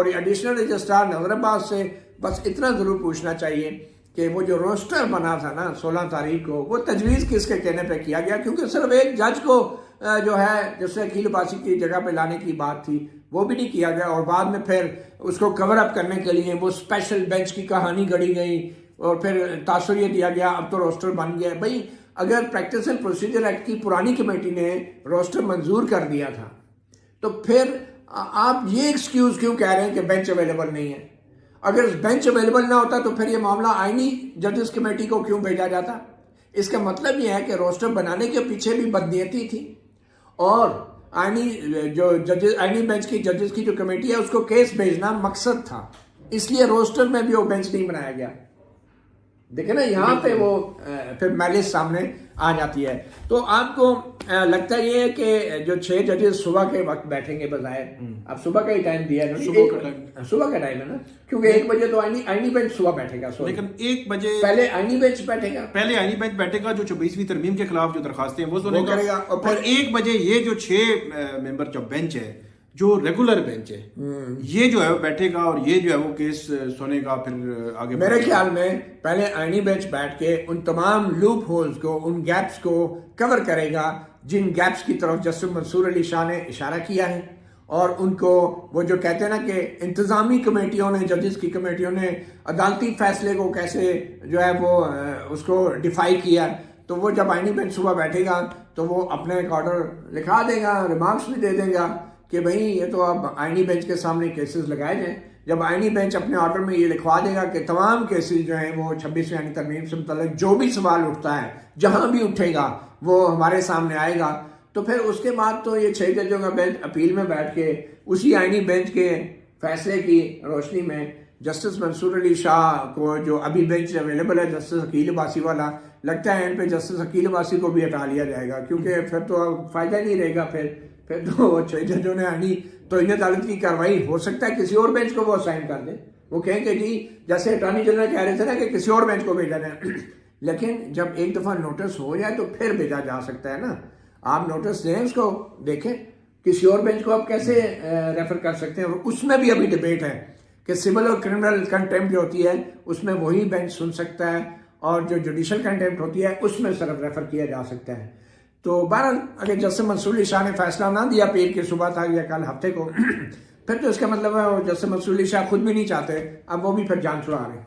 اور additional registrar نظر عباس سے بس اتنا ضرور پوچھنا چاہیے کہ وہ جو روسٹر بنا تھا نا 16 تاریخ کو، وہ تجویز کس کے کہنے پہ کیا گیا؟ کیونکہ صرف ایک جج کو جو ہے جس سے عقیل عباسی کی جگہ پہ لانے کی بات تھی وہ بھی نہیں کیا گیا، اور بعد میں پھر اس کو کور اپ کرنے کے لیے وہ اسپیشل بینچ کی کہانی گڑی گئی اور پھر تاثر یہ دیا گیا اب تو روسٹر بن گیا۔ بھائی اگر پریکٹس اینڈ پروسیجر ایکٹ کی پرانی کمیٹی نے روسٹر منظور کر دیا تھا تو پھر آپ یہ ایکسکیوز کیوں کہہ رہے ہیں کہ بینچ اویلیبل نہیں ہے؟ اگر بینچ اویلیبل نہ ہوتا تو پھر یہ معاملہ آئینی ججز کمیٹی کو کیوں بھیجا جاتا؟ اس کا مطلب یہ ہے کہ روسٹر بنانے کے پیچھے بھی بدنیتی تھی، اور آئینی بینچ کی ججز کی جو کمیٹی ہے اس کو کیس بھیجنا مقصد تھا، اس لیے روسٹر میں بھی وہ بینچ نہیں بنایا گیا۔ دیکھیں نا یہاں پہ وہ پھر میلس سامنے آ جاتی ہے۔ تو آپ کو لگتا یہ ہے کہ جو 6 ججز صبح کے وقت بیٹھیں گے بظاہر، اب صبح کا ہی ٹائم دیا ہے، صبح کا ٹائم ہے نا، کیونکہ 1 بجے تو آئینی بینچ صبح بیٹھے گا، لیکن 1 بجے پہلے آئینی بینچ بیٹھے گا، پہلے آئینی بینچ بیٹھے گا جو 24ویں ترمیم کے خلاف جو درخواستیں ہیں وہ سنے کرے گا، اور پھر 1 بجے یہ جو 6 ممبر جو بینچ ہے جو ریگولر بینچ ہے یہ جو ہے وہ بیٹھے گا اور یہ جو ہے وہ کیس سنے گا پھر آگے۔ میرے خیال میں پہلے آئینی بینچ بیٹھ کے ان تمام لوپ ہولز کو، ان گیپس کو کور کرے گا جن گیپس کی طرف جسٹس منصور علی شاہ نے اشارہ کیا ہے، اور ان کو وہ جو کہتے ہیں نا کہ انتظامی کمیٹیوں نے، ججز کی کمیٹیوں نے عدالتی فیصلے کو کیسے جو ہے وہ اس کو ڈیفائی کیا، تو وہ جب آئینی بینچ صبح بیٹھے گا تو وہ اپنے ایک آرڈر لکھا دے گا، ریمارکس بھی دے دے گا کہ بھئی یہ تو اب آئینی بینچ کے سامنے کیسز لگائے جائیں۔ جب آئینی بینچ اپنے آرڈر میں یہ لکھوا دے گا کہ تمام کیسز جو ہیں وہ 26ویں آئینی ترمیم سے متعلق جو بھی سوال اٹھتا ہے جہاں بھی اٹھے گا وہ ہمارے سامنے آئے گا، تو پھر اس کے بعد تو یہ 6 ججوں کا بینچ اپیل میں بیٹھ کے اسی آئینی بینچ کے فیصلے کی روشنی میں جسٹس منصور علی شاہ کو، جو ابھی بینچ اویلیبل ہے جسٹس عقیل عباسی والا، لگتا ہے ان پہ جسٹس عقیل عباسی کو بھی ہٹا لیا جائے گا، کیونکہ پھر تو فائدہ نہیں رہے گا، پھر تو 6 ججوں نے آنی توہین عدالت کی کارروائی ہو سکتا ہے کسی اور بینچ کو وہ اسائن کر دیں، وہ کہیں کہ جی جیسے اٹارنی جنرل کہہ رہے تھے نا کہ کسی اور بینچ کو بھیجا جائے، لیکن جب ایک دفعہ نوٹس ہو جائے تو پھر بھیجا جا سکتا ہے نا۔ آپ نوٹس دیں، اس کو دیکھیں، کسی اور بینچ کو آپ کیسے ریفر کر سکتے ہیں؟ اور اس میں بھی ابھی ڈیبیٹ ہے کہ سول اور کرمنل کنٹیمپٹ جو ہوتی ہے اس میں وہی بینچ سن سکتا ہے، اور جو جوڈیشل کنٹیمپٹ ہوتی ہے اس میں صرف ریفر کیا جا سکتا ہے۔ تو بہرحال اگر جسٹس منصور علی شاہ نے فیصلہ نہ دیا پیر کی صبح تک یا کل ہفتے کو، پھر تو اس کا مطلب ہے جسٹس منصور علی شاہ خود بھی نہیں چاہتے، اب وہ بھی پھر جان چھڑا رہے ہیں۔